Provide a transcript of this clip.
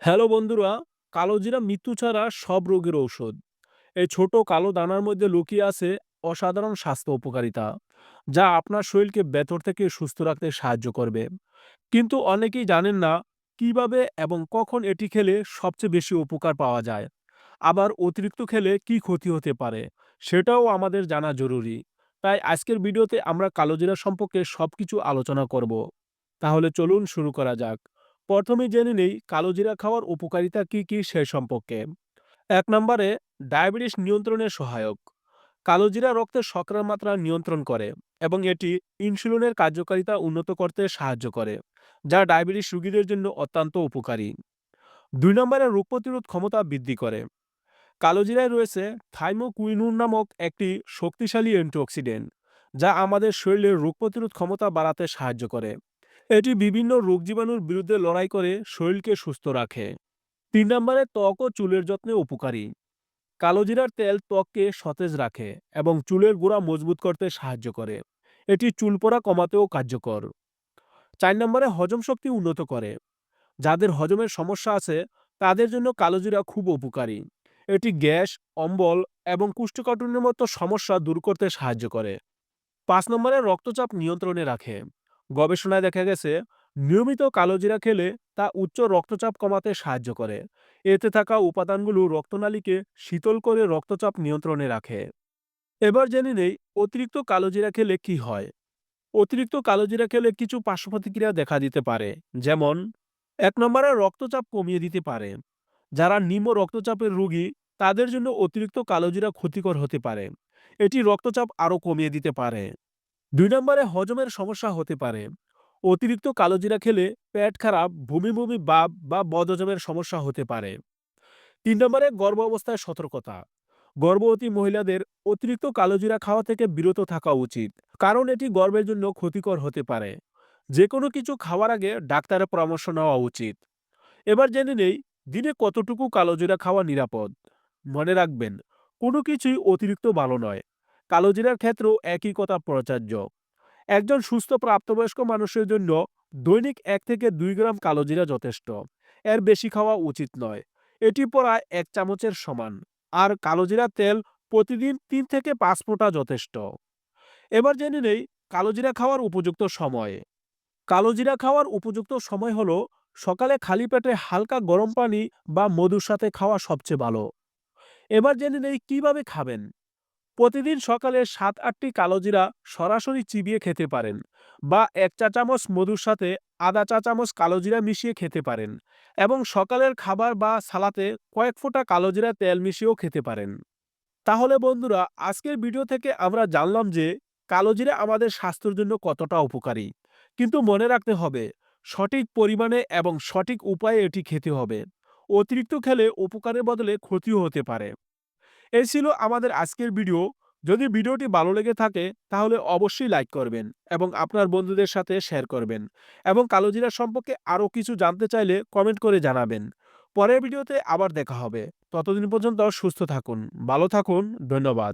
Hello বন্ধুরা, কালোজিরা মৃত্যু ছাড়া সব রোগের ঔষধ। এই ছোট কালো দানার মধ্যে লুকিয়ে আছে অসাধারণ স্বাস্থ্য উপকারিতা, যা আপনার শরীরকে ভেতর থেকে সুস্থ রাখতে সাহায্য করবে। কিন্তু অনেকেই জানেন না কিভাবে এবং কখন এটি খেলে সবচেয়ে বেশি উপকার পাওয়া যায়। আবার অতিরিক্ত খেলে কি ক্ষতি হতে পারে সেটাও আমাদের জানা জরুরি। তাই আজকের ভিডিওতে আমরা কালোজিরা সম্পর্কে সবকিছু আলোচনা করব। তাহলে চলুন শুরু করা যাক। প্রথমে জেনে নেই কালোজিরা খাওয়ার উপকারিতা কি কি সে সম্পর্কে। এক নম্বরে, ডায়াবেটিস নিয়ন্ত্রণে সহায়ক। কালোজিরা রক্তে শর্করার মাত্রা নিয়ন্ত্রণ করে এবং এটি ইনসুলিনের কার্যকারিতা উন্নত করতে সাহায্য করে, যা ডায়াবেটিস রোগীদের জন্য অত্যন্ত উপকারী। দুই নম্বরে, রোগ প্রতিরোধ ক্ষমতা বৃদ্ধি করে। কালোজিরায় রয়েছে থাইমোকুইনুন নামক একটি শক্তিশালী অ্যান্টিঅক্সিডেন্ট, যা আমাদের শরীরের রোগ প্রতিরোধ ক্ষমতা বাড়াতে সাহায্য করে। এটি বিভিন্ন রোগ জীবাণুর বিরুদ্ধে লড়াই করে শরীরকে সুস্থ রাখে। তিন নম্বরে, ত্বক ও চুলের যত্নে উপকারী। কালোজিরার তেল ত্বককে সতেজ রাখে এবং চুলের গোড়া মজবুত করতে সাহায্য করে। এটি চুল পড়া কমাতেও কার্যকর। চার নম্বরে, হজম শক্তি উন্নত করে। যাদের হজমের সমস্যা আছে তাদের জন্য কালোজিরা খুব উপকারী। এটি গ্যাস, অম্বল এবং কোষ্ঠকাঠিন্যের মতো সমস্যা দূর করতে সাহায্য করে। ৫ নম্বরে, রক্তচাপ নিয়ন্ত্রণে রাখে। গবেষণায় দেখা গেছে নিয়মিত কালোজিরা খেলে তা উচ্চ রক্তচাপ কমাতে সাহায্য করে। এতে থাকা উপাদানগুলো রক্তনালীকে শীতল করে রক্তচাপ নিয়ন্ত্রণে রাখে। এবার জেনে নেই অতিরিক্ত কালোজিরা খেলে কি হয়। অতিরিক্ত কালোজিরা খেলে কিছু পার্শ্ব প্রতিক্রিয়া দেখা দিতে পারে, যেমন: ১ নম্বরে, রক্তচাপ কমিয়ে দিতে পারে। যারা নিম্ন রক্তচাপের রোগী তাদের জন্য অতিরিক্ত কালোজিরা ক্ষতিকর হতে পারে। এটি রক্তচাপ আরও কমিয়ে দিতে পারে। ২ নম্বরে, হজমের সমস্যা হতে পারে। অতিরিক্ত কালোজিরা খেলে পেট খারাপ, বমি বমি ভাব বা বদহজমের সমস্যা হতে পারে। ৩ নম্বরে, গর্ভাবস্থায় সতর্কতা। গর্ভবতী মহিলাদের অতিরিক্ত কালোজিরা খাওয়া থেকে বিরত থাকা উচিত, কারণ এটি গর্ভের জন্য ক্ষতিকর হতে পারে। যে কোনো কিছু খাওয়ার আগে ডাক্তারের পরামর্শ নেওয়া উচিত। এবার জেনে নেই দিনে কতটুকু কালোজিরা খাওয়া নিরাপদ। মনে রাখবেন, কোনো কিছুই অতিরিক্ত ভালো নয়। কালোজিরার ক্ষেত্রেও একই কথা প্রযোজ্য। একজন সুস্থ প্রাপ্তবয়স্ক মানুষের জন্য দৈনিক ১ থেকে ২ গ্রাম কালোজিরা যথেষ্ট। এর বেশি খাওয়া উচিত নয়। এটি প্রায় ১ চামচের সমান। আর কালোজিরা তেল প্রতিদিন ৩ থেকে ৫ ফোঁটা যথেষ্ট। এবার জেনে নেই কালোজিরা খাওয়ার উপযুক্ত সময়। কালোজিরা খাওয়ার উপযুক্ত সময় হলো সকালে খালি পেটে হালকা গরম পানি বা মধুর সাথে খাওয়া সবচেয়ে ভালো। এবার জেনে নেই কিভাবে খাবেন। প্রতিদিন সকালে ৭-৮টি কালোজিরা সরাসরি চিবিয়ে খেতে পারেন, বা ১ চা চামচ মধুর সাথে আধা চা চামচ কালোজিরা মিশিয়ে খেতে পারেন, এবং সকালের খাবার বা সালাতে কয়েক ফোঁটা কালোজিরা তেল মিশিয়েও খেতে পারেন। তাহলে বন্ধুরা, আজকের ভিডিও থেকে আমরা জানলাম যে কালোজিরা আমাদের স্বাস্থ্যের জন্য কতটা উপকারী। কিন্তু মনে রাখতে হবে, সঠিক পরিমাণে এবং সঠিক উপায়ে এটি খেতে হবে। অতিরিক্ত খেলে উপকারের বদলে ক্ষতিও হতে পারে। এই ছিল আমাদের আজকের ভিডিও। যদি ভিডিওটি ভালো লেগে থাকে তাহলে অবশ্যই লাইক করবেন এবং আপনার বন্ধুদের সাথে শেয়ার করবেন, এবং কালোজিরা সম্পর্কে আরও কিছু জানতে চাইলে কমেন্ট করে জানাবেন। পরের ভিডিওতে আবার দেখা হবে। ততদিন পর্যন্ত সুস্থ থাকুন, ভালো থাকুন। ধন্যবাদ।